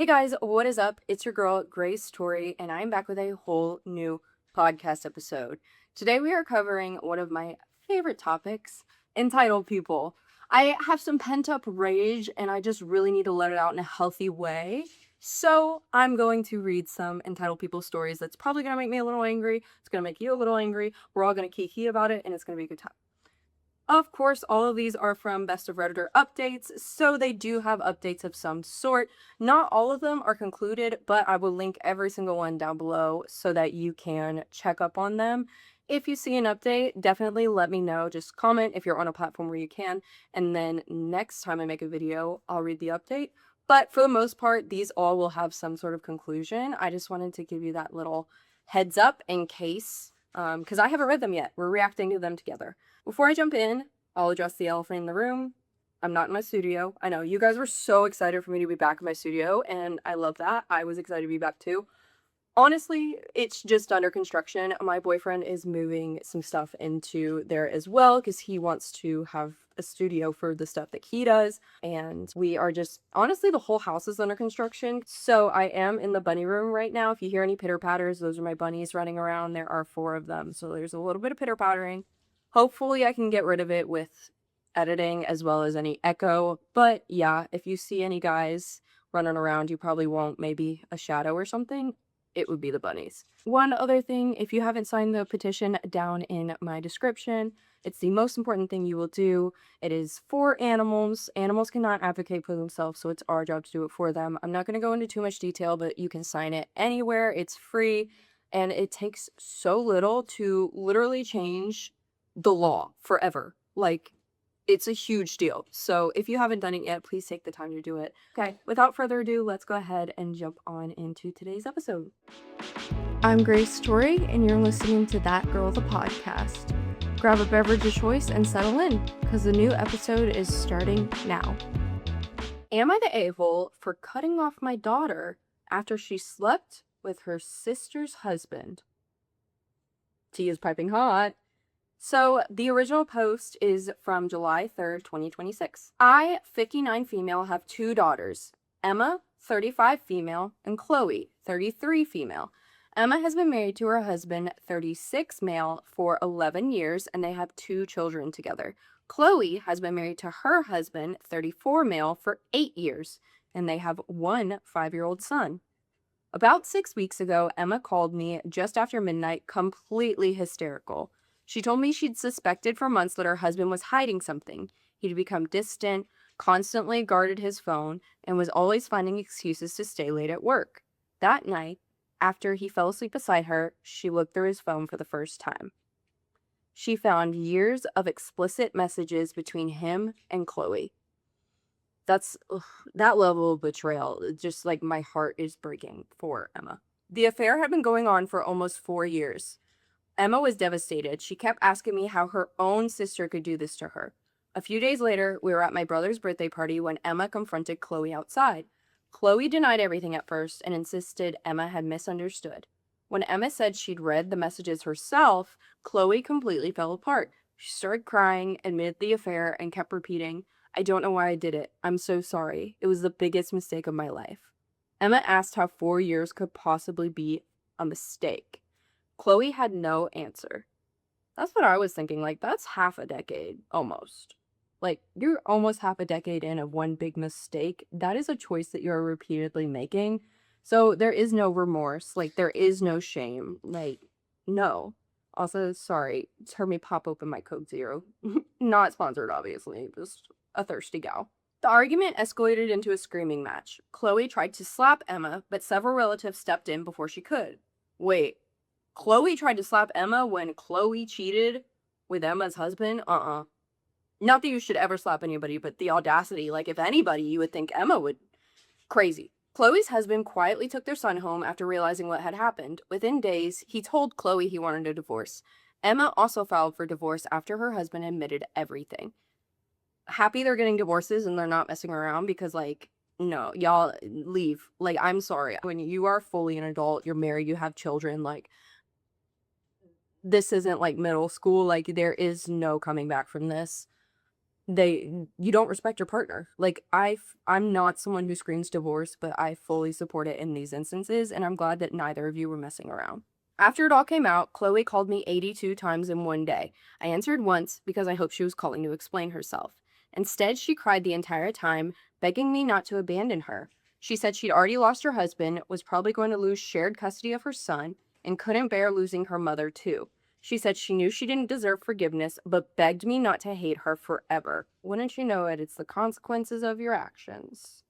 Hey guys, what is up? It's your girl, Grace Story, and I'm back with a whole new podcast episode. Today we are covering one of my favorite topics, entitled people. I have some pent up rage and I just really need to let it out in a healthy way. So I'm going to read some entitled people stories that's probably going to make me a little angry. It's going to make you a little angry. We're all going to kiki about it and it's going to be a good time. Of course, all of these are from Best of Redditor updates, so they do have updates of some sort. Not all of them are concluded, but I will link every single one down below so that you can check up on them. If you see an update, definitely let me know. Just comment if you're on a platform where you can, and then next time I make a video, I'll read the update. But for the most part, these all will have some sort of conclusion. I just wanted to give you that little heads up in case, because I haven't read them yet. We're reacting to them together. Before I jump in, I'll address the elephant in the room. I'm not in my studio. I know you guys were so excited for me to be back in my studio, and I love that. I was excited to be back too. Honestly, it's just under construction. My boyfriend is moving some stuff into there as well because he wants to have a studio for the stuff that he does. And we are just, honestly, the whole house is under construction. So I am in the bunny room right now. If you hear any pitter patters, those are my bunnies running around. There are 4 of them. So there's a little bit of pitter pattering. Hopefully I can get rid of it with editing as well as any echo. But yeah, if you see any guys running around, you probably won't, maybe a shadow or something. It would be the bunnies. One other thing, if you haven't signed the petition down in my description, it's the most important thing you will do. It is for animals. Animals cannot advocate for themselves, so it's our job to do it for them. I'm not going to go into too much detail, but you can sign it anywhere. It's free, and it takes so little to literally change the law forever. Like, it's a huge deal. So if you haven't done it yet, please take the time to do it. Okay, without further ado, let's go ahead and jump on into today's episode. I'm Grace Story, and you're listening to That Girl the Podcast. Grab a beverage of choice and settle in, because the new episode is starting now. Am I the a-hole for cutting off my daughter after she slept with her sister's husband? Tea is piping hot. So the original post is from July 3rd, 2026. I, 59 female, have 2 daughters. Emma, 35 female, and Chloe, 33 female. Emma has been married to her husband, 36 male, for 11 years, and they have 2 children together. Chloe has been married to her husband, 34 male, for 8 years, and they have 1 5-year-old son. About 6 weeks ago, Emma called me just after midnight, completely hysterical. She told me she'd suspected for months that her husband was hiding something. He'd become distant, constantly guarded his phone, and was always finding excuses to stay late at work. That night, after he fell asleep beside her, she looked through his phone for the first time. She found years of explicit messages between him and Chloe. That level of betrayal, just like my heart is breaking for Emma. The affair had been going on for almost 4 years. Emma was devastated. She kept asking me how her own sister could do this to her. A few days later, we were at my brother's birthday party when Emma confronted Chloe outside. Chloe denied everything at first and insisted Emma had misunderstood. When Emma said she'd read the messages herself, Chloe completely fell apart. She started crying, admitted the affair, and kept repeating, "I don't know why I did it. I'm so sorry. It was the biggest mistake of my life." Emma asked how 4 years could possibly be a mistake. Chloe had no answer. That's what I was thinking. Like, that's half a decade, almost. Like, you're almost half a decade in of one big mistake. That is a choice that you're repeatedly making. So there is no remorse. Like, there is no shame. Like, no. Also, sorry. Just heard me pop open my Coke Zero. Not sponsored, obviously. Just a thirsty gal. The argument escalated into a screaming match. Chloe tried to slap Emma, but several relatives stepped in before she could. Wait. Chloe tried to slap Emma when Chloe cheated with Emma's husband? Not that you should ever slap anybody, but the audacity. Like, if anybody, you would think Emma would. Crazy. Chloe's husband quietly took their son home after realizing what had happened. Within days, he told Chloe he wanted a divorce. Emma also filed for divorce after her husband admitted everything. Happy they're getting divorces and they're not messing around because, like, no, y'all leave. Like, I'm sorry. When you are fully an adult, you're married, you have children, like, this isn't like middle school. Like, there is no coming back from this. you don't respect your partner. Like, I'm not someone who screams divorce, but I fully support it in these instances, and I'm glad that neither of you were messing around. After it all came out, Chloe called me 82 times in one day. I answered once because I hoped she was calling to explain herself. Instead, she cried the entire time, begging me not to abandon her. She said she'd already lost her husband, was probably going to lose shared custody of her son, and couldn't bear losing her mother too. She said she knew she didn't deserve forgiveness, but begged me not to hate her forever. Wouldn't you know it, it's the consequences of your actions.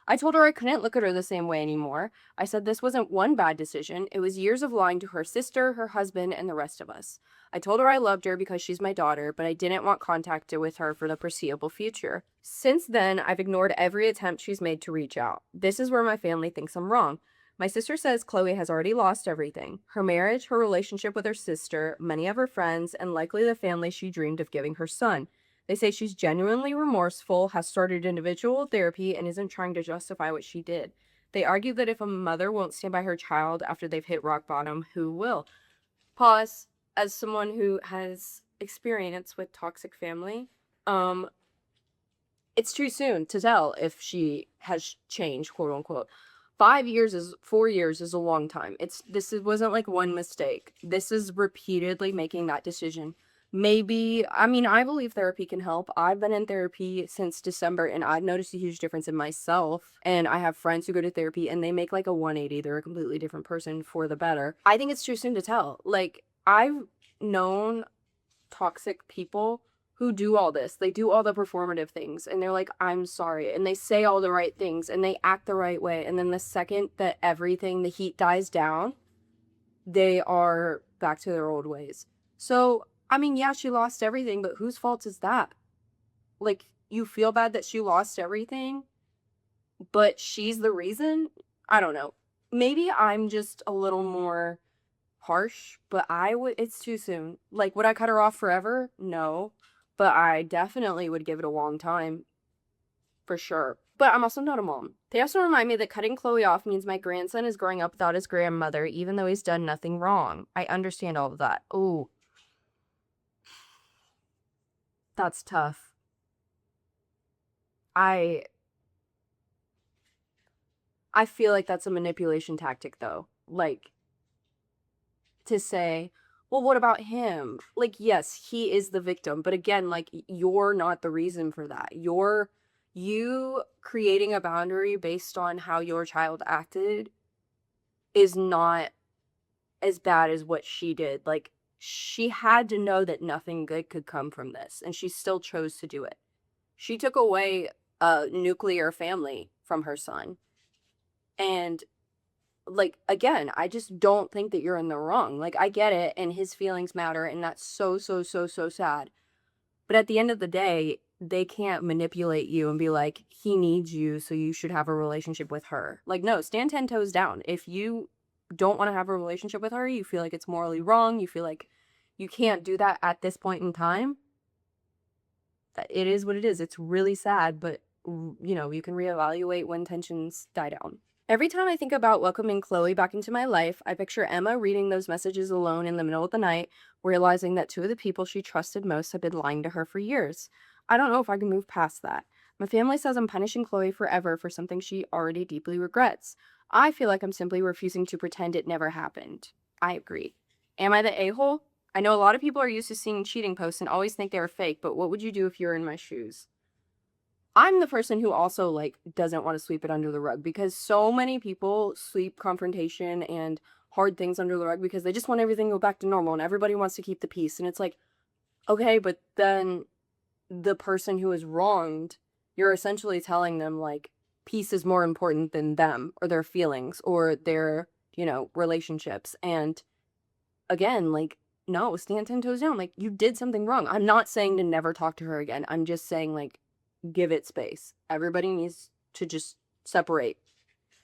I told her I couldn't look at her the same way anymore. I said this wasn't one bad decision, it was years of lying to her sister, her husband, and the rest of us. I told her I loved her because she's my daughter, but I didn't want contact with her for the foreseeable future. Since then, I've ignored every attempt she's made to reach out. This is where my family thinks I'm wrong. My sister says Chloe has already lost everything: her marriage, her relationship with her sister, many of her friends, and likely the family she dreamed of giving her son. They say she's genuinely remorseful, has started individual therapy, and isn't trying to justify what she did. They argue that if a mother won't stand by her child after they've hit rock bottom, who will? Pause. As someone who has experience with toxic family, it's too soon to tell if she has changed, quote unquote. 4 years is a long time. Wasn't like one mistake. This is repeatedly making that decision. Maybe, I mean, I believe therapy can help. I've been in therapy since December, and I've noticed a huge difference in myself. And I have friends who go to therapy and they make like a 180. They're a completely different person for the better. I think it's too soon to tell. Like, I've known toxic people who do all this. They do all the performative things, and they're like, I'm sorry, and they say all the right things and they act the right way, and then the second that the heat dies down, they are back to their old ways. So I mean, yeah, she lost everything, but whose fault is that? Like, you feel bad that she lost everything, but she's the reason? I don't know. Maybe I'm just a little more harsh, but it's too soon. Like, would I cut her off forever? No. But I definitely would give it a long time. For sure. But I'm also not a mom. They also remind me that cutting Chloe off means my grandson is growing up without his grandmother, even though he's done nothing wrong. I understand all of that. Ooh, that's tough. I I feel like that's a manipulation tactic though. Like, to say, well, what about him? Like, yes, he is the victim, but again, like, you're not the reason for that. You creating a boundary based on how your child acted is not as bad as what she did. Like, she had to know that nothing good could come from this, and she still chose to do it. She took away a nuclear family from her son. And, like, again, I just don't think that you're in the wrong. Like, I get it, and his feelings matter, and that's so, so, so, so sad. But at the end of the day, they can't manipulate you and be like, he needs you, so you should have a relationship with her. Like, no, stand 10 toes down. If you don't want to have a relationship with her, you feel like it's morally wrong, you feel like you can't do that at this point in time, that it is what it is. It's really sad, but, you can reevaluate when tensions die down. Every time I think about welcoming Chloe back into my life, I picture Emma reading those messages alone in the middle of the night, realizing that two of the people she trusted most have been lying to her for years. I don't know if I can move past that. My family says I'm punishing Chloe forever for something she already deeply regrets. I feel like I'm simply refusing to pretend it never happened. I agree. Am I the a-hole? I know a lot of people are used to seeing cheating posts and always think they are fake, but what would you do if you were in my shoes? I'm the person who also, like, doesn't want to sweep it under the rug, because so many people sweep confrontation and hard things under the rug because they just want everything to go back to normal and everybody wants to keep the peace. And it's like, okay, but then the person who is wronged, you're essentially telling them, like, peace is more important than them or their feelings or their, relationships. And again, like, no, stand 10 toes down. Like, you did something wrong. I'm not saying to never talk to her again. I'm just saying, like, give it space. Everybody needs to just separate,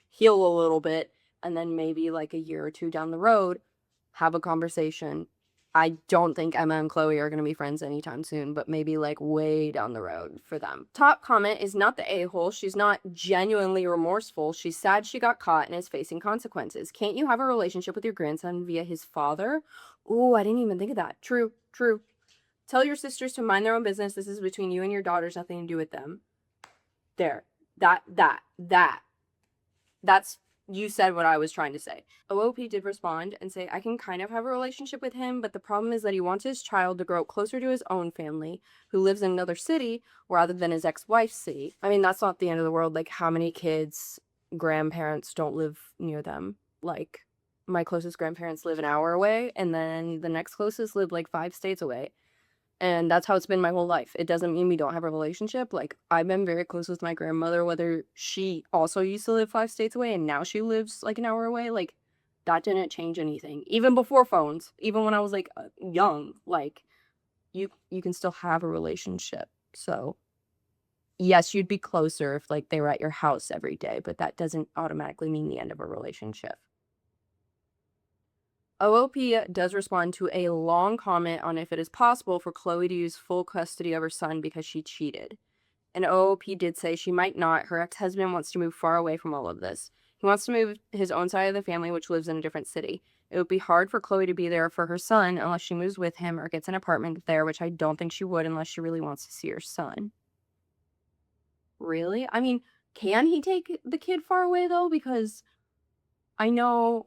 heal a little bit, and then maybe like a year or two down the road, have a conversation. I don't think Emma and Chloe are going to be friends anytime soon, but maybe like way down the road for them. Top comment is not the a-hole. She's not genuinely remorseful. She's sad she got caught and is facing consequences. Can't you have a relationship with your grandson via his father? Ooh, I didn't even think of that. True, true. Tell your sisters to mind their own business. This is between you and your daughters, nothing to do with them. There. That's, you said what I was trying to say. OOP did respond and say, I can kind of have a relationship with him, but the problem is that he wants his child to grow up closer to his own family, who lives in another city, rather than his ex-wife's city. I mean, that's not the end of the world. Like, how many kids' grandparents don't live near them? Like, my closest grandparents live an hour away, and then the next closest live like 5 states away. And that's how it's been my whole life. It doesn't mean we don't have a relationship. Like, I've been very close with my grandmother, whether she also used to live 5 states away and now she lives like an hour away. Like, that didn't change anything. Even before phones, even when I was like young, like, you can still have a relationship. So, yes, you'd be closer if like they were at your house every day, but that doesn't automatically mean the end of a relationship. OOP does respond to a long comment on if it is possible for Chloe to use full custody of her son because she cheated. And OOP did say she might not. Her ex-husband wants to move far away from all of this. He wants to move his own side of the family, which lives in a different city. It would be hard for Chloe to be there for her son unless she moves with him or gets an apartment there, which I don't think she would unless she really wants to see her son. Really? I mean, can he take the kid far away, though? Because I know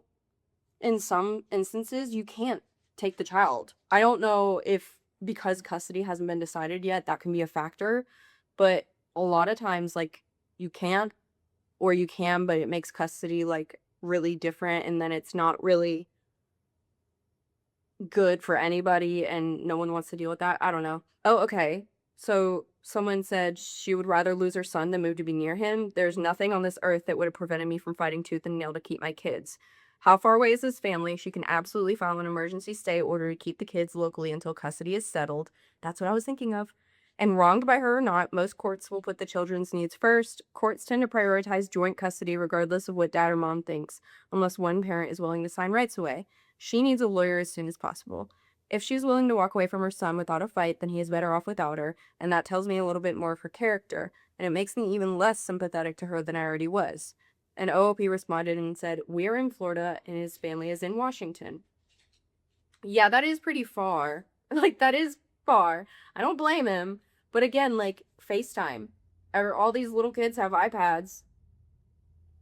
in some instances you can't take the child. I don't know if because custody hasn't been decided yet, that can be a factor, but a lot of times, like, you can't, or you can, but it makes custody like really different, and then it's not really good for anybody and no one wants to deal with that. I don't know. Oh, okay. So someone said she would rather lose her son than move to be near him. There's nothing on this earth that would have prevented me from fighting tooth and nail to keep my kids. How far away is this family? She can absolutely file an emergency stay order to keep the kids locally until custody is settled. That's what I was thinking of. And wronged by her or not, most courts will put the children's needs first. Courts tend to prioritize joint custody regardless of what dad or mom thinks, unless one parent is willing to sign rights away. She needs a lawyer as soon as possible. If she's willing to walk away from her son without a fight, then he is better off without her, and that tells me a little bit more of her character, and it makes me even less sympathetic to her than I already was. And OOP responded and said, we're in Florida and his family is in Washington. Yeah, that is pretty far. Like, that is far. I don't blame him. But again, like, FaceTime. All these little kids have iPads.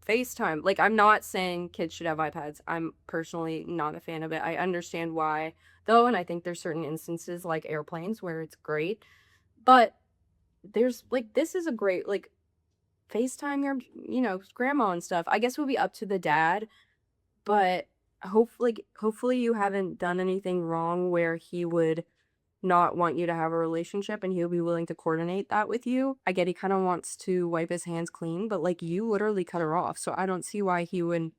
FaceTime. Like, I'm not saying kids should have iPads. I'm personally not a fan of it. I understand why, though, and I think there's certain instances like airplanes where it's great. But there's, like, this is a great, like, FaceTime your, grandma and stuff. I guess it would be up to the dad, but hopefully you haven't done anything wrong where he would not want you to have a relationship and he'll be willing to coordinate that with you. I get he kind of wants to wipe his hands clean, but like you literally cut her off. So I don't see why he would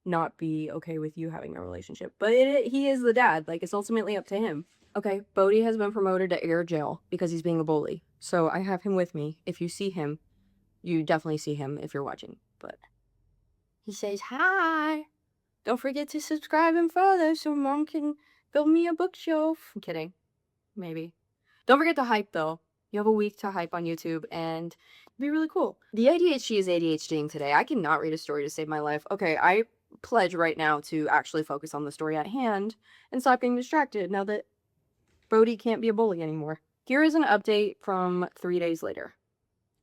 not be okay with you having a relationship. But he is the dad. Like, it's ultimately up to him. Okay, Bodhi has been promoted to air jail because he's being a bully. So I have him with me. If you see him, you definitely see him if you're watching. But he says, hi. Don't forget to subscribe and follow so mom can build me a bookshelf. I'm kidding. Maybe. Don't forget to hype, though. You have a week to hype on YouTube, and it'd be really cool. The ADHD is ADHDing today. I cannot read a story to save my life. Okay, I pledge right now to actually focus on the story at hand and stop getting distracted now that Bodhi can't be a bully anymore. Here is an update from 3 days later.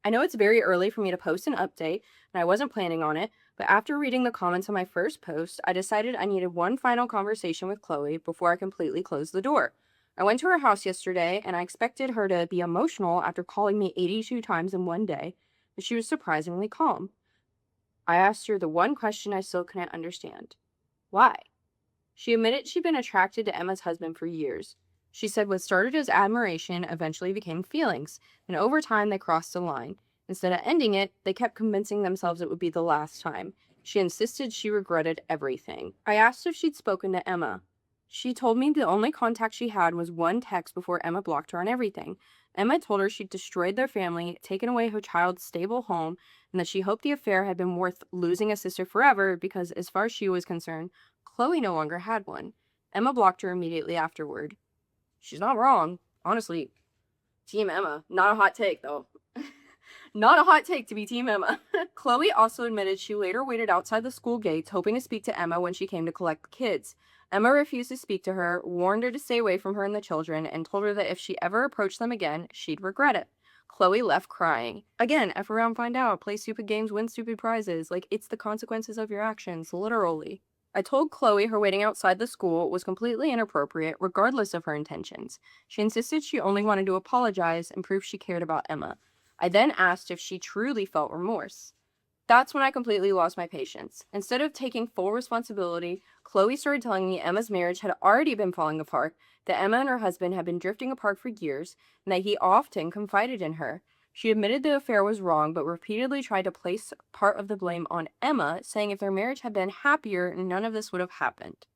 I know it's very early for me to post an update, and I wasn't planning on it, but after reading the comments on my first post, I decided I needed one final conversation with Chloe before I completely closed the door. I went to her house yesterday, and I expected her to be emotional after calling me 82 times in one day, but she was surprisingly calm. I asked her the one question I still couldn't understand. Why? She admitted she'd been attracted to Emma's husband for years. She said what started as admiration eventually became feelings, and over time they crossed the line. Instead of ending it, they kept convincing themselves it would be the last time. She insisted she regretted everything. I asked if she'd spoken to Emma. She told me the only contact she had was one text before Emma blocked her on everything. Emma told her she'd destroyed their family, taken away her child's stable home, and that she hoped the affair had been worth losing a sister forever because, as far as she was concerned, Chloe no longer had one. Emma blocked her immediately afterward. She's not wrong. Honestly, Team Emma. Not a hot take, though. Not a hot take to be Team Emma. Chloe also admitted she later waited outside the school gates, hoping to speak to Emma when she came to collect the kids. Emma refused to speak to her, warned her to stay away from her and the children, and told her that if she ever approached them again, she'd regret it. Chloe left crying. Again, F around, find out, play stupid games, win stupid prizes. Like, it's the consequences of your actions, literally. I told Chloe her waiting outside the school was completely inappropriate, regardless of her intentions. She insisted she only wanted to apologize and prove she cared about Emma. I then asked if she truly felt remorse. That's when I completely lost my patience. Instead of taking full responsibility, Chloe started telling me Emma's marriage had already been falling apart, that Emma and her husband had been drifting apart for years, and that he often confided in her. She admitted the affair was wrong, but repeatedly tried to place part of the blame on Emma, saying if their marriage had been happier, none of this would have happened.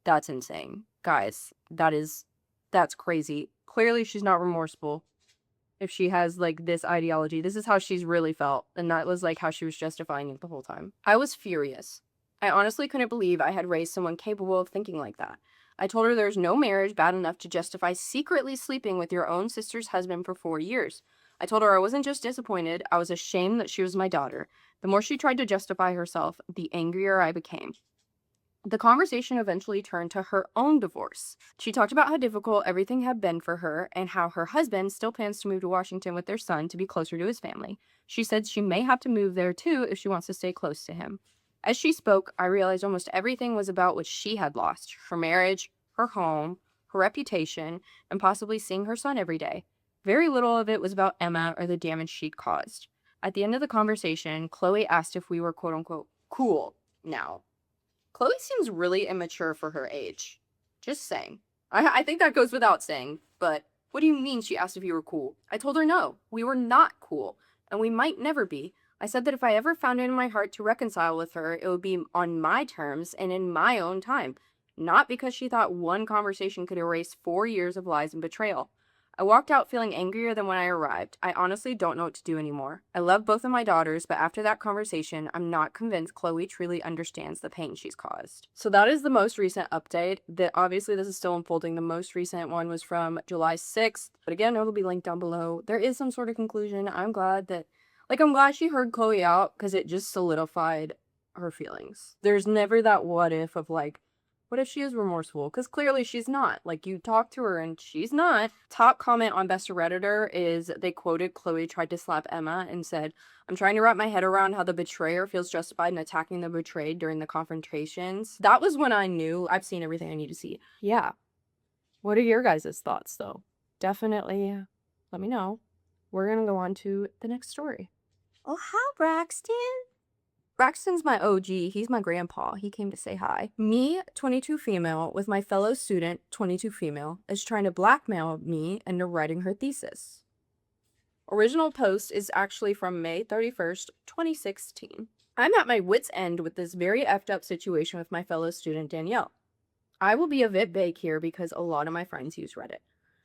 That's insane. Guys, that's crazy. Clearly she's not remorseful. If she has, like, this ideology, this is how she's really felt, and that was, like, how she was justifying it the whole time. I was furious. I honestly couldn't believe I had raised someone capable of thinking like that. I told her there's no marriage bad enough to justify secretly sleeping with your own sister's husband for 4 years. I told her I wasn't just disappointed, I was ashamed that she was my daughter. The more she tried to justify herself, the angrier I became. The conversation eventually turned to her own divorce. She talked about how difficult everything had been for her and how her husband still plans to move to Washington with their son to be closer to his family. She said she may have to move there too if she wants to stay close to him. As she spoke, I realized almost everything was about what she had lost: her marriage, her home, her reputation, and possibly seeing her son every day. Very little of it was about Emma or the damage she'd caused. At the end of the conversation, Chloe asked if we were quote unquote cool now. Chloe seems really immature for her age. Just saying. I think that goes without saying, but what do you mean? She asked if you were cool. I told her no, we were not cool, and we might never be. I said that if I ever found it in my heart to reconcile with her, it would be on my terms and in my own time, not because she thought one conversation could erase 4 years of lies and betrayal. I walked out feeling angrier than when I arrived. I honestly don't know what to do anymore. I love both of my daughters, but after that conversation, I'm not convinced Chloe truly understands the pain she's caused. So that is the most recent update. Obviously, this is still unfolding. The most recent one was from July 6th, but again, it'll be linked down below. There is some sort of conclusion. I'm glad she heard Chloe out, because it just solidified her feelings. There's never that what if of like, what if she is remorseful? Because clearly she's not. Like, you talk to her and she's not. Top comment on Best Redditor is they quoted Chloe tried to slap Emma and said, I'm trying to wrap my head around how the betrayer feels justified in attacking the betrayed during the confrontations. That was when I knew I've seen everything I need to see. Yeah. What are your guys' thoughts, though? Definitely let me know. We're going to go on to the next story. Oh, hi, Braxton. Braxton's my OG. He's my grandpa. He came to say hi. Me, 22 female, with my fellow student, 22 female, is trying to blackmail me into writing her thesis. Original post is actually from May 31st, 2016. I'm at my wit's end with this very effed up situation with my fellow student, Danielle. I will be a bit vague here because a lot of my friends use Reddit.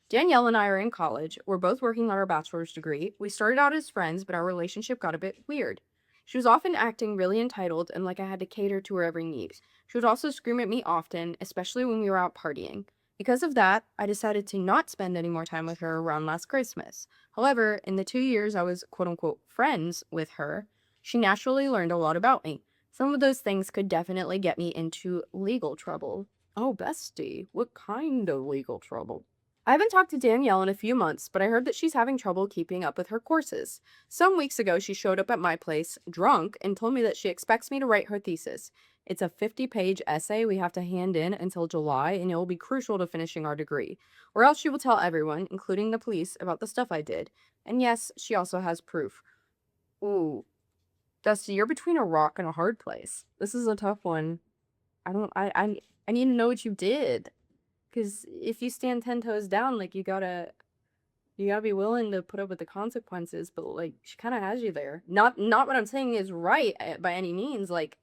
Danielle and I are in college. We're both working on our bachelor's degree. We started out as friends, but our relationship got a bit weird. She was often acting really entitled and like I had to cater to her every need. She would also scream at me often, especially when we were out partying. Because of that, I decided to not spend any more time with her around last Christmas. However, in the 2 years I was quote-unquote friends with her, she naturally learned a lot about me. Some of those things could definitely get me into legal trouble. Oh, bestie, what kind of legal trouble? I haven't talked to Danielle in a few months, but I heard that she's having trouble keeping up with her courses. Some weeks ago, she showed up at my place, drunk, and told me that she expects me to write her thesis. It's a 50-page essay we have to hand in until July, and it will be crucial to finishing our degree. Or else she will tell everyone, including the police, about the stuff I did. And yes, she also has proof. Ooh. Dusty, you're between a rock and a hard place. This is a tough one. I need to know what you did. Because if you stand 10 toes down, like, you gotta be willing to put up with the consequences, but, like, she kind of has you there. Not what I'm saying is right by any means. Like,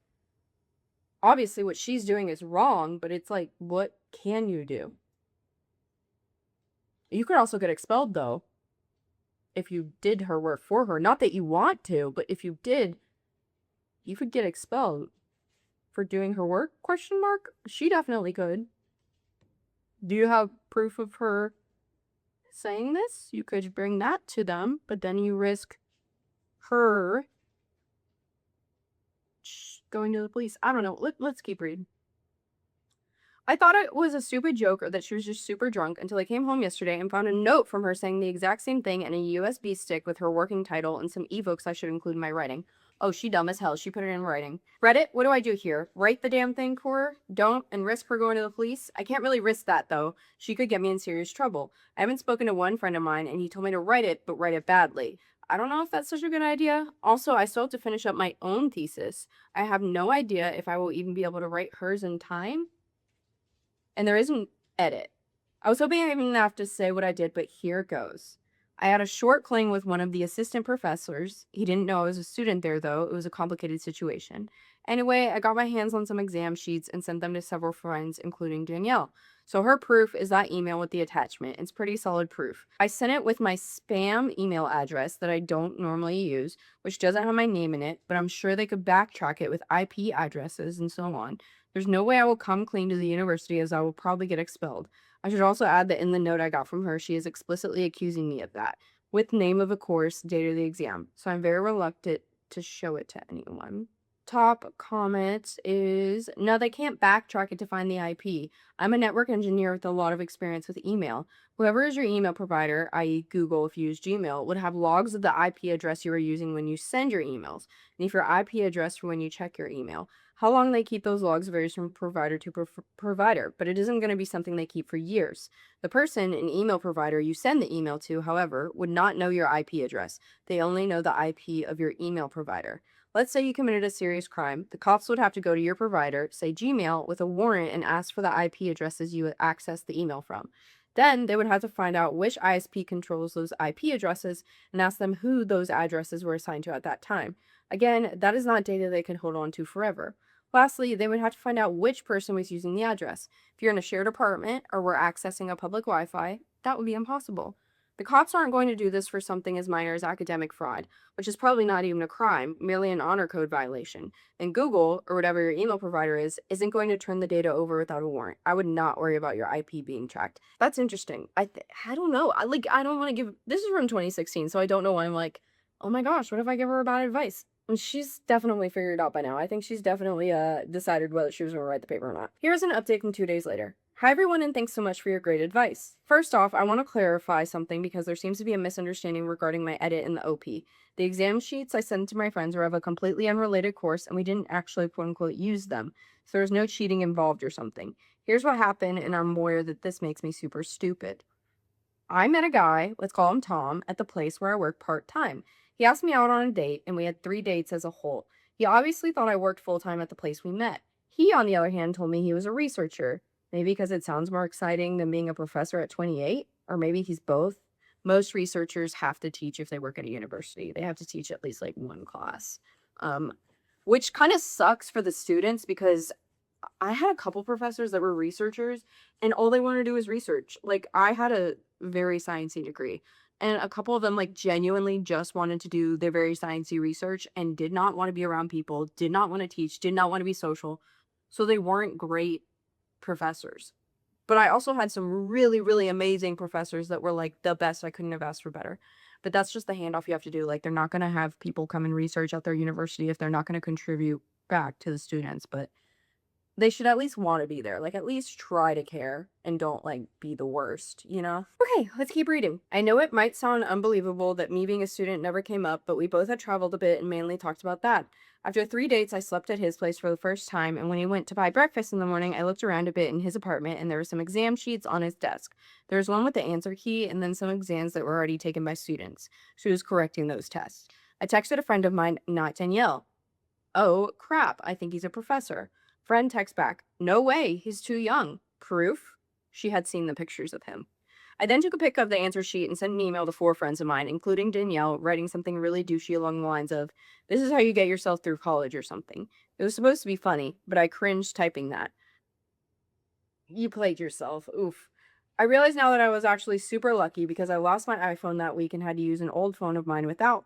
obviously what she's doing is wrong, but it's like, what can you do? You could also get expelled, though, if you did her work for her. Not that you want to, but if you did, you could get expelled for doing her work, question mark? She definitely could. Do you have proof of her saying this? You could bring that to them, but then you risk her going to the police. I don't know. Let's keep reading. I thought it was a stupid joke or that she was just super drunk until I came home yesterday and found a note from her saying the exact same thing and a USB stick with her working title and some ebooks I should include in my writing. Oh, she dumb as hell. She put it in writing. Reddit, what do I do here? Write the damn thing for her? Don't and risk her going to the police? I can't really risk that though. She could get me in serious trouble. I haven't spoken to one friend of mine and he told me to write it, but write it badly. I don't know if that's such a good idea. Also, I still have to finish up my own thesis. I have no idea if I will even be able to write hers in time. And there is an edit. I was hoping I didn't have to say what I did, but here goes. I had a short fling with one of the assistant professors. He didn't know I was a student there, though. It was a complicated situation. Anyway, I got my hands on some exam sheets and sent them to several friends, including Danielle. So her proof is that email with the attachment. It's pretty solid proof. I sent it with my spam email address that I don't normally use, which doesn't have my name in it, but I'm sure they could backtrack it with IP addresses and so on. There's no way I will come clean to the university as I will probably get expelled. I should also add that in the note I got from her, she is explicitly accusing me of that, with name of a course, date of the exam. So I'm very reluctant to show it to anyone. Top comment is, no, they can't backtrack it to find the IP. I'm a network engineer with a lot of experience with email. Whoever is your email provider, i.e. Google if you use Gmail, would have logs of the IP address you are using when you send your emails, and if your IP address for when you check your email. How long they keep those logs varies from provider to provider, but it isn't going to be something they keep for years. The person, an email provider you send the email to, however, would not know your IP address. They only know the IP of your email provider. Let's say you committed a serious crime. The cops would have to go to your provider, say Gmail, with a warrant and ask for the IP addresses you accessed the email from. Then they would have to find out which ISP controls those IP addresses and ask them who those addresses were assigned to at that time. Again, that is not data they can hold on to forever. Lastly, they would have to find out which person was using the address. If you're in a shared apartment or were accessing a public Wi-Fi, that would be impossible. The cops aren't going to do this for something as minor as academic fraud, which is probably not even a crime, merely an honor code violation. And Google, or whatever your email provider is, isn't going to turn the data over without a warrant. I would not worry about your IP being tracked. That's interesting. I don't know. I don't want to give... This is from 2016, so I don't know why I'm like, oh my gosh, what if I give her bad advice? And she's definitely figured it out by now. I think she's definitely decided whether she was going to write the paper or not. Here's an update from 2 days later. Hi everyone, and thanks so much for your great advice. First off, I want to clarify something because there seems to be a misunderstanding regarding my edit in the OP. The exam sheets I sent to my friends were of a completely unrelated course, and we didn't actually quote-unquote use them, so there was no cheating involved or something. Here's what happened, and I'm aware that this makes me super stupid. I met a guy, let's call him Tom, at the place where I work part-time. He asked me out on a date, and we had 3 dates as a whole. He obviously thought I worked full-time at the place we met. He, on the other hand, told me he was a researcher. Maybe because it sounds more exciting than being a professor at 28, or maybe he's both. Most researchers have to teach if they work at a university. They have to teach at least like one class, which kind of sucks for the students because I had a couple professors that were researchers and all they wanted to do is research. Like I had a very sciencey degree and a couple of them like genuinely just wanted to do their very sciencey research and did not want to be around people, did not want to teach, did not want to be social. So they weren't great professors. But I also had some really, really amazing professors that were like the best. I couldn't have asked for better. But that's just the handoff you have to do. Like they're not going to have people come and research at their university if they're not going to contribute back to the students. But they should at least want to be there. Like, at least try to care and don't, like, be the worst, you know? Okay, let's keep reading. I know it might sound unbelievable that me being a student never came up, but we both had traveled a bit and mainly talked about that. After 3 dates, I slept at his place for the first time, and when he went to buy breakfast in the morning, I looked around a bit in his apartment, and there were some exam sheets on his desk. There was one with the answer key, and then some exams that were already taken by students. She was correcting those tests. I texted a friend of mine, not Danielle. Oh, crap, I think he's a professor. Friend texts back, no way, he's too young. Proof? She had seen the pictures of him. I then took a pic of the answer sheet and sent an email to 4 friends of mine, including Danielle, writing something really douchey along the lines of, this is how you get yourself through college or something. It was supposed to be funny, but I cringed typing that. You played yourself. Oof. I realize now that I was actually super lucky because I lost my iPhone that week and had to use an old phone of mine without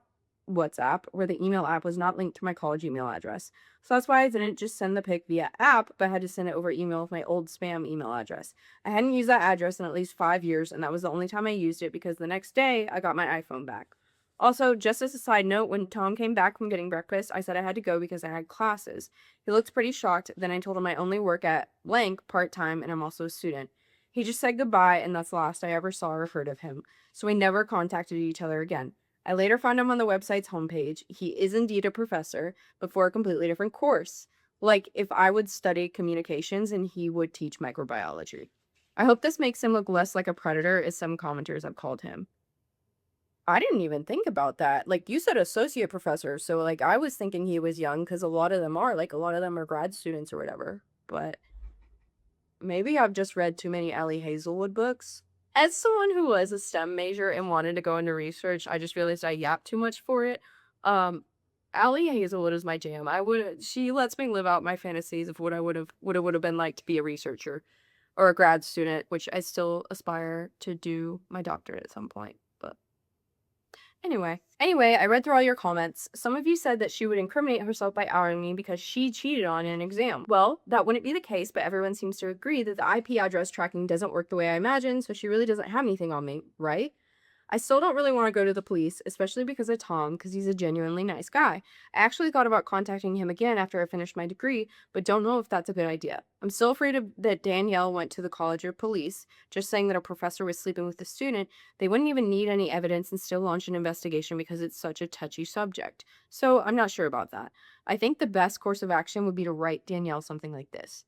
WhatsApp, where the email app was not linked to my college email address. So that's why I didn't just send the pic via app, but had to send it over email with my old spam email address. I hadn't used that address in at least 5 years, and that was the only time I used it because the next day I got my iPhone back. Also, just as a side note, when Tom came back from getting breakfast, I said I had to go because I had classes. He looked pretty shocked. Then I told him I only work at blank part-time and I'm also a student. He just said goodbye, and that's the last I ever saw or heard of him. So we never contacted each other again. I later found him on the website's homepage. He is indeed a professor, but for a completely different course. Like if I would study communications and he would teach microbiology. I hope this makes him look less like a predator, as some commenters have called him. I didn't even think about that. Like you said, associate professor. So like I was thinking he was young because a lot of them are like a lot of them are grad students or whatever. But maybe I've just read too many Ellie Hazelwood books. As someone who was a STEM major and wanted to go into research, I just realized I yapped too much for it. Um, Allie Hazelwood is my jam. She lets me live out my fantasies of what I would have been like to be a researcher or a grad student, which I still aspire to do my doctorate at some point. But Anyway, I read through all your comments. Some of you said that she would incriminate herself by outing me because she cheated on an exam. Well, that wouldn't be the case, but everyone seems to agree that the IP address tracking doesn't work the way I imagined, so she really doesn't have anything on me, right? I still don't really want to go to the police, especially because of Tom, because he's a genuinely nice guy. I actually thought about contacting him again after I finished my degree, but don't know if that's a good idea. I'm still afraid that Danielle went to the college or police, just saying that a professor was sleeping with a student. They wouldn't even need any evidence and still launch an investigation because it's such a touchy subject. So I'm not sure about that. I think the best course of action would be to write Danielle something like this.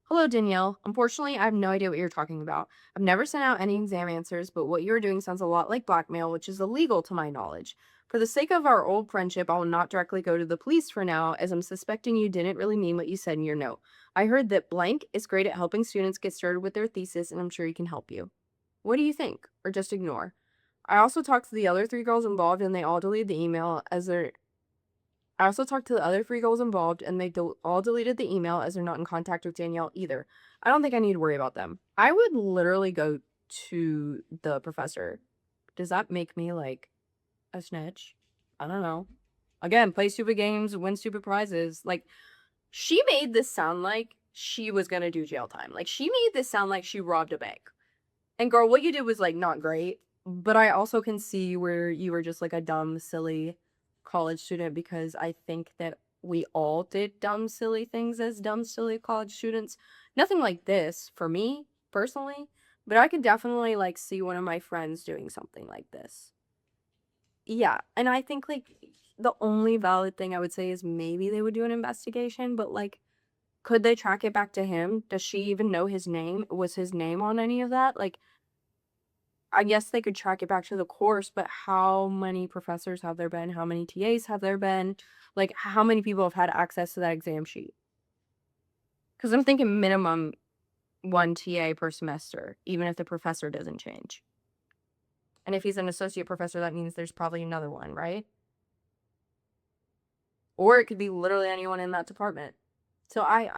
Hello, Danielle. Unfortunately, I have no idea what you're talking about. I've never sent out any exam answers, but what you're doing sounds a lot like blackmail, which is illegal to my knowledge. For the sake of our old friendship, I will not directly go to the police for now, as I'm suspecting you didn't really mean what you said in your note. I heard that blank is great at helping students get started with their thesis, and I'm sure he can help you. What do you think? Or just ignore? I also talked to the other 3 girls involved, and they all deleted the email as they're I also talked to the other 3 girls involved, and they all deleted the email as they're not in contact with Danielle either. I don't think I need to worry about them. I would literally go to the professor. Does that make me like a snitch? I don't know. Again, play stupid games, win stupid prizes. Like, she made this sound like she was gonna do jail time. Like, she made this sound like she robbed a bank. And girl, what you did was like not great, but I also can see where you were just like a dumb, silly college student, because I think that we all did dumb, silly things as dumb, silly college students. Nothing like this for me personally, but I could definitely like see one of my friends doing something like this. Yeah, and I think like the only valid thing I would say is maybe they would do an investigation, but like could they track it back to him? Does she even know his name? Was his name on any of that? Like, I guess they could track it back to the course, but how many professors have there been? How many TAs have there been? Like, how many people have had access to that exam sheet? Because I'm thinking minimum 1 TA per semester, even if the professor doesn't change. And if he's an associate professor, that means there's probably another one, right? Or it could be literally anyone in that department. So I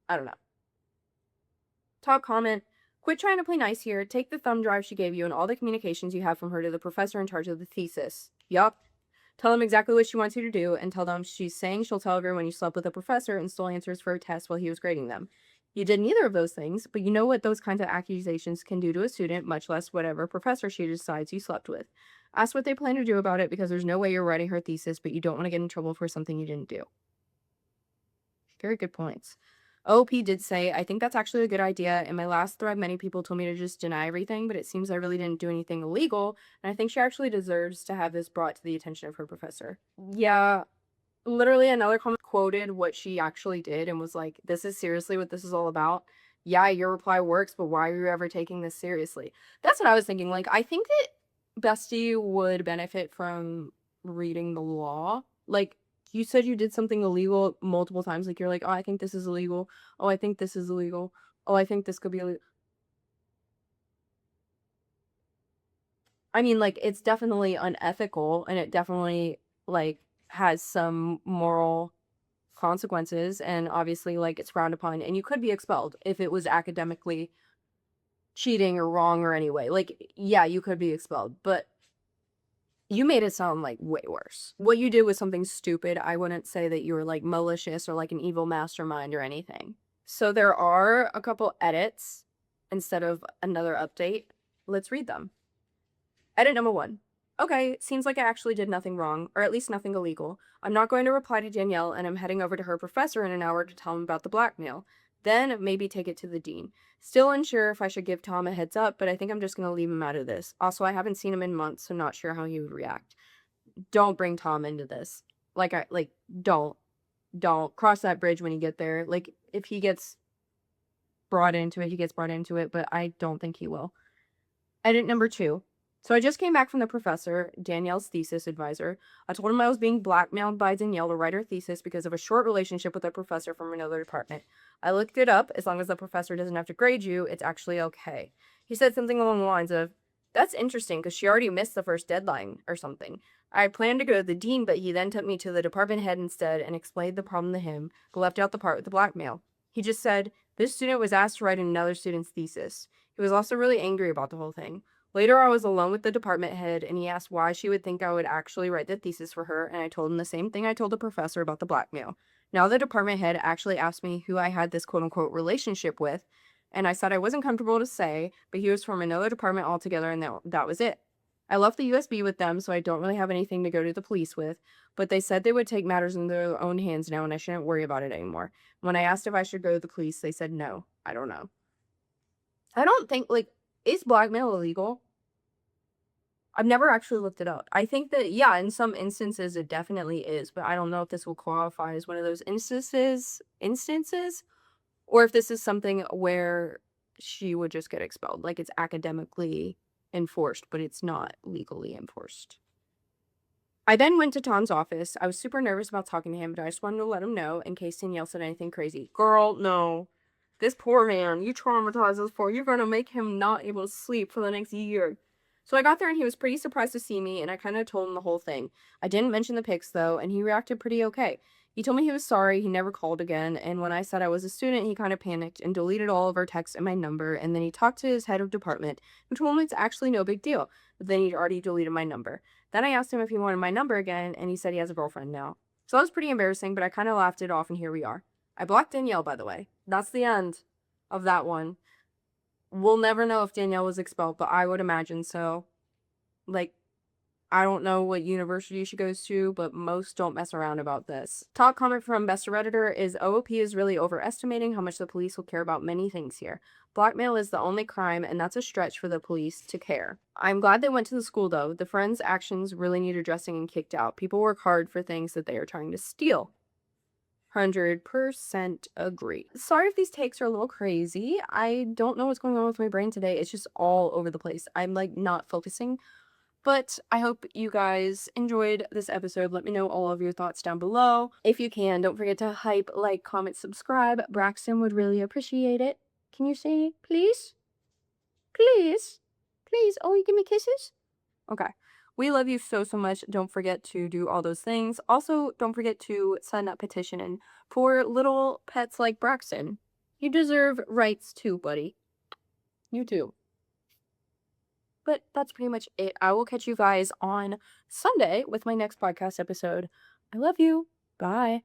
don't know. Top comment. Quit trying to play nice here. Take the thumb drive she gave you and all the communications you have from her to the professor in charge of the thesis. Yup. Tell them exactly what she wants you to do, and tell them she's saying she'll tell everyone you slept with a professor and stole answers for a test while he was grading them. You did neither of those things, but you know what those kinds of accusations can do to a student, much less whatever professor she decides you slept with. Ask what they plan to do about it, because there's no way you're writing her thesis, but you don't want to get in trouble for something you didn't do. Very good points. OP did say, I think that's actually a good idea. In my last thread, many people told me to just deny everything, but it seems I really didn't do anything illegal, and I think she actually deserves to have this brought to the attention of her professor. Yeah, literally another comment quoted what she actually did and was like, this is seriously what this is all about. Yeah, your reply works, but why are you ever taking this seriously? That's what I was thinking. Like, I think that Bestie would benefit from reading the law. Like, you said you did something illegal multiple times. Like, you're like, oh, I think this is illegal. Oh, I think this is illegal. Oh, I think this could be illegal. I mean, like, it's definitely unethical, and it definitely, like, has some moral consequences, and obviously, like, it's frowned upon, and you could be expelled if it was academically cheating or wrong or anyway. Like, yeah, you could be expelled, but you made it sound like way worse. What you did was something stupid. I wouldn't say that you were like malicious or like an evil mastermind or anything. So there are a couple edits instead of another update. Let's read them. Edit number 1. Okay, seems like I actually did nothing wrong, or at least nothing illegal. I'm not going to reply to Danielle, and I'm heading over to her professor in an hour to tell him about the blackmail. Then maybe take it to the dean. Still unsure if I should give Tom a heads up, but I think I'm just going to leave him out of this. Also, I haven't seen him in months, so not sure how he would react. Don't bring Tom into this. Don't. Don't cross that bridge when you get there. Like, if he gets brought into it, he gets brought into it, but I don't think he will. Edit number 2. So I just came back from the professor, Danielle's thesis advisor. I told him I was being blackmailed by Danielle to write her thesis because of a short relationship with a professor from another department. I looked it up. As long as the professor doesn't have to grade you, it's actually okay. He said something along the lines of, "That's interesting because she already missed the first deadline," or something. I planned to go to the dean, but he then took me to the department head instead and explained the problem to him, but left out the part with the blackmail. He just said, "This student was asked to write another student's thesis." He was also really angry about the whole thing. Later, I was alone with the department head, and he asked why she would think I would actually write the thesis for her, and I told him the same thing I told the professor about the blackmail. Now, the department head actually asked me who I had this quote-unquote relationship with, and I said I wasn't comfortable to say, but he was from another department altogether, and that was it. I left the USB with them, so I don't really have anything to go to the police with, but they said they would take matters in their own hands now, and I shouldn't worry about it anymore. When I asked if I should go to the police, they said no. I don't know. I don't think, is blackmail illegal? I've never actually looked it up. I think that, yeah, in some instances it definitely is, but I don't know if this will qualify as one of those instances, or if this is something where she would just get expelled. Like, it's academically enforced, but it's not legally enforced. I then went to Tom's office. I was super nervous about talking to him, but I just wanted to let him know in case Danielle said anything crazy. Girl, no. This poor man, you traumatized us for. You're going to make him not able to sleep for the next year. So I got there and he was pretty surprised to see me, and I kind of told him the whole thing. I didn't mention the pics, though, and he reacted pretty okay. He told me he was sorry, he never called again, and when I said I was a student, he kind of panicked and deleted all of our texts and my number, and then he talked to his head of department, who told him it's actually no big deal, but then he'd already deleted my number. Then I asked him if he wanted my number again, and he said he has a girlfriend now. So that was pretty embarrassing, but I kind of laughed it off, and here we are. I blocked Danielle, by the way. That's the end of that one. We'll never know if Danielle was expelled, but I would imagine so. Like, I don't know what university she goes to, but most don't mess around about this. Top comment from Best Redditor is OOP is really overestimating how much the police will care about many things here. Blackmail is the only crime, and that's a stretch for the police to care. I'm glad they went to the school, though. The friends' actions really need addressing and kicked out. People work hard for things that they are trying to steal. 100% agree. Sorry if these takes are a little crazy. I don't know what's going on with my brain today. It's just all over the place. I'm not focusing. But I hope you guys enjoyed this episode. Let me know all of your thoughts down below. If you can, don't forget to hype, like, comment, subscribe. Braxton would really appreciate it. Can you say please? Please? Please? Oh, you give me kisses? Okay. We love you so, so much. Don't forget to do all those things. Also, don't forget to send that petition in for little pets like Braxton. You deserve rights too, buddy. You too. But that's pretty much it. I will catch you guys on Sunday with my next podcast episode. I love you. Bye.